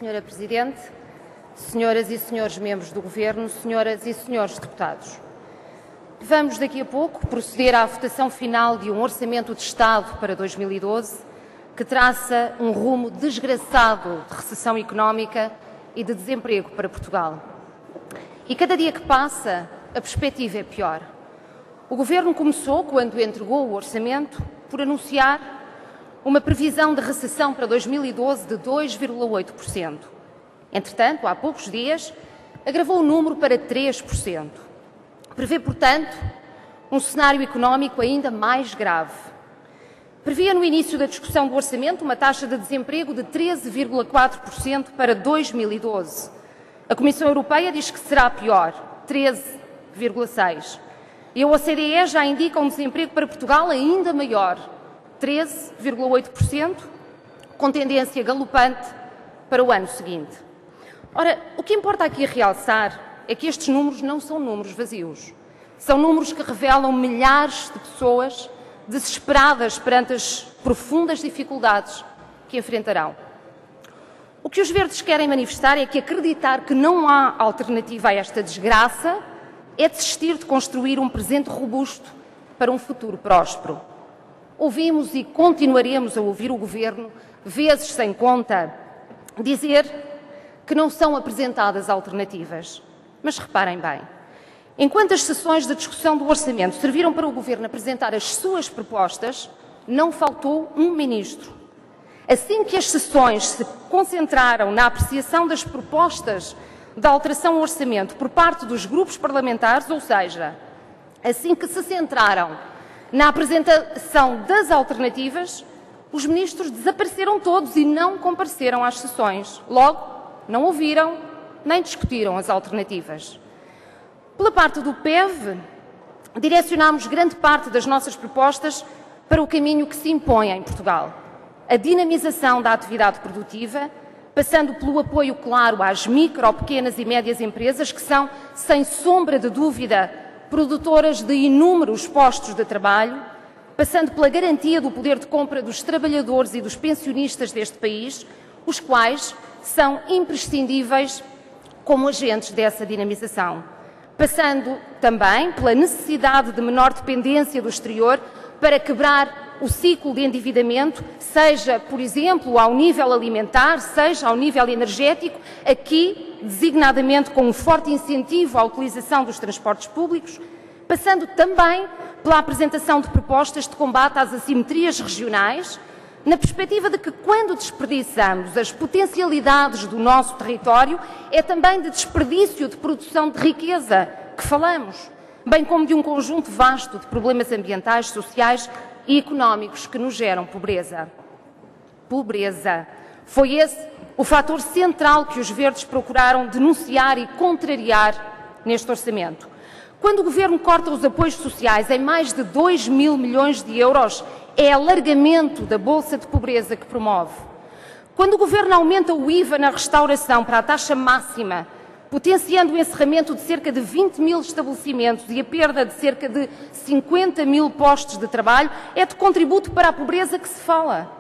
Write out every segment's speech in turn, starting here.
Senhora Presidente, senhoras e senhores membros do Governo, senhoras e senhores deputados. Vamos daqui a pouco proceder à votação final de um Orçamento de Estado para 2012 que traça um rumo desgraçado de recessão económica e de desemprego para Portugal. E cada dia que passa, a perspectiva é pior. O Governo começou, quando entregou o Orçamento, por anunciar uma previsão de recessão para 2012 de 2,8%. Entretanto, há poucos dias, agravou o número para 3%. Prevê, portanto, um cenário económico ainda mais grave. Previa no início da discussão do Orçamento uma taxa de desemprego de 13,4% para 2012. A Comissão Europeia diz que será pior, 13,6%. E a OCDE já indica um desemprego para Portugal ainda maior, 13,8%, com tendência galopante para o ano seguinte. Ora, o que importa aqui realçar é que estes números não são números vazios. São números que revelam milhares de pessoas desesperadas perante as profundas dificuldades que enfrentarão. O que os verdes querem manifestar é que acreditar que não há alternativa a esta desgraça é desistir de construir um presente robusto para um futuro próspero. Ouvimos e continuaremos a ouvir o Governo, vezes sem conta, dizer que não são apresentadas alternativas. Mas reparem bem, enquanto as sessões de discussão do Orçamento serviram para o Governo apresentar as suas propostas, não faltou um ministro. Assim que as sessões se concentraram na apreciação das propostas de alteração ao Orçamento por parte dos grupos parlamentares, ou seja, assim que se centraram na apresentação das alternativas, os ministros desapareceram todos e não compareceram às sessões. Logo, não ouviram nem discutiram as alternativas. Pela parte do PEV, direcionámos grande parte das nossas propostas para o caminho que se impõe em Portugal. A dinamização da atividade produtiva, passando pelo apoio claro às micro, pequenas e médias empresas, que são, sem sombra de dúvida, produtoras de inúmeros postos de trabalho, passando pela garantia do poder de compra dos trabalhadores e dos pensionistas deste país, os quais são imprescindíveis como agentes dessa dinamização. Passando também pela necessidade de menor dependência do exterior para quebrar o ciclo de endividamento, seja, por exemplo, ao nível alimentar, seja ao nível energético, aqui designadamente com um forte incentivo à utilização dos transportes públicos, passando também pela apresentação de propostas de combate às assimetrias regionais, na perspectiva de que, quando desperdiçamos as potencialidades do nosso território, é também de desperdício de produção de riqueza que falamos, bem como de um conjunto vasto de problemas ambientais, sociais e económicos que nos geram pobreza. Pobreza. Foi esse o fator central que os verdes procuraram denunciar e contrariar neste orçamento. Quando o Governo corta os apoios sociais em mais de 2 mil milhões de euros, é alargamento da Bolsa de Pobreza que promove. Quando o Governo aumenta o IVA na restauração para a taxa máxima, potenciando o encerramento de cerca de 20 mil estabelecimentos e a perda de cerca de 50 mil postos de trabalho, é de contributo para a pobreza que se fala.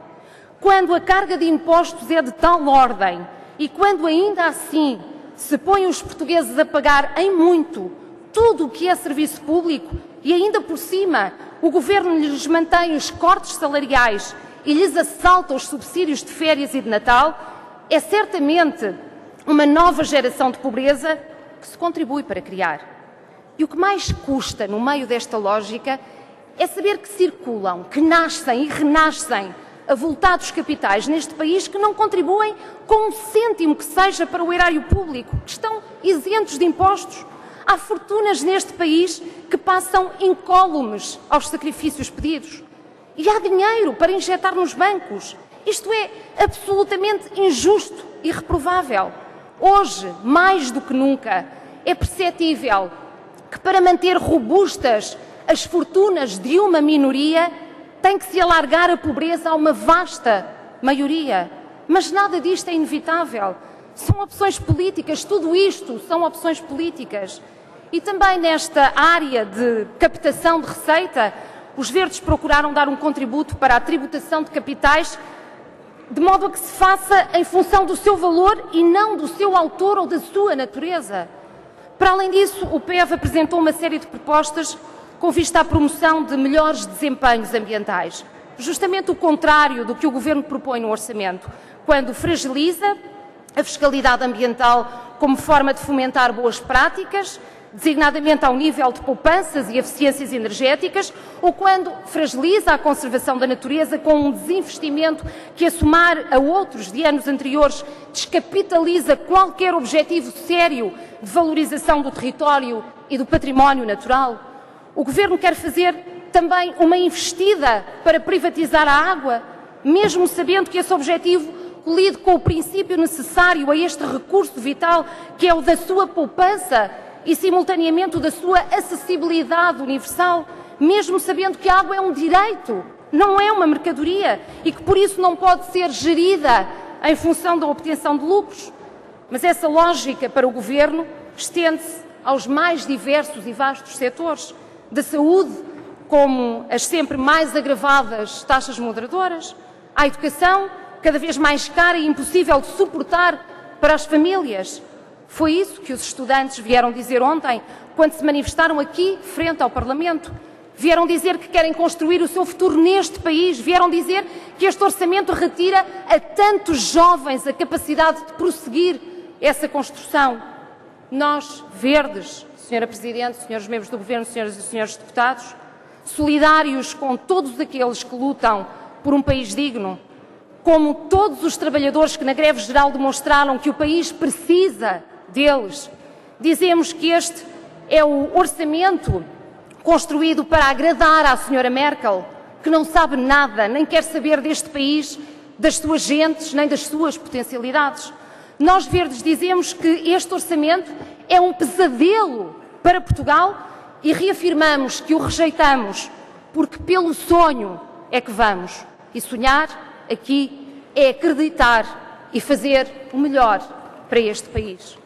Quando a carga de impostos é de tal ordem e quando ainda assim se põem os portugueses a pagar em muito tudo o que é serviço público e ainda por cima o Governo lhes mantém os cortes salariais e lhes assalta os subsídios de férias e de Natal, é certamente uma nova geração de pobreza que se contribui para criar. E o que mais custa no meio desta lógica é saber que circulam, que nascem e renascem avultados capitais neste país que não contribuem com um cêntimo que seja para o erário público, que estão isentos de impostos. Há fortunas neste país que passam incólumes aos sacrifícios pedidos. E há dinheiro para injetar nos bancos. Isto é absolutamente injusto e reprovável. Hoje, mais do que nunca, é perceptível que para manter robustas as fortunas de uma minoria tem que se alargar a pobreza a uma vasta maioria. Mas nada disto é inevitável. São opções políticas, tudo isto são opções políticas. E também nesta área de captação de receita, os verdes procuraram dar um contributo para a tributação de capitais de modo a que se faça em função do seu valor e não do seu autor ou da sua natureza. Para além disso, o PEV apresentou uma série de propostas com vista à promoção de melhores desempenhos ambientais. Justamente o contrário do que o Governo propõe no orçamento, quando fragiliza a fiscalidade ambiental como forma de fomentar boas práticas, designadamente ao nível de poupanças e eficiências energéticas, ou quando fragiliza a conservação da natureza com um desinvestimento que, a somar a outros de anos anteriores, descapitaliza qualquer objetivo sério de valorização do território e do património natural. O Governo quer fazer também uma investida para privatizar a água, mesmo sabendo que esse objetivo colide com o princípio necessário a este recurso vital, que é o da sua poupança e, simultaneamente, o da sua acessibilidade universal, mesmo sabendo que a água é um direito, não é uma mercadoria e que, por isso, não pode ser gerida em função da obtenção de lucros. Mas essa lógica para o Governo estende-se aos mais diversos e vastos setores, da saúde, como as sempre mais agravadas taxas moderadoras, à educação, cada vez mais cara e impossível de suportar para as famílias. Foi isso que os estudantes vieram dizer ontem, quando se manifestaram aqui, frente ao Parlamento. Vieram dizer que querem construir o seu futuro neste país. Vieram dizer que este orçamento retira a tantos jovens a capacidade de prosseguir essa construção. Nós, verdes, Sra. Presidente, senhores membros do Governo, senhoras e senhores deputados, solidários com todos aqueles que lutam por um país digno, como todos os trabalhadores que na greve geral demonstraram que o país precisa deles, dizemos que este é o orçamento construído para agradar à Sra. Merkel, que não sabe nada, nem quer saber deste país, das suas gentes, nem das suas potencialidades. Nós, verdes, dizemos que este orçamento é um pesadelo para Portugal e reafirmamos que o rejeitamos, porque pelo sonho é que vamos. E sonhar aqui é acreditar e fazer o melhor para este país.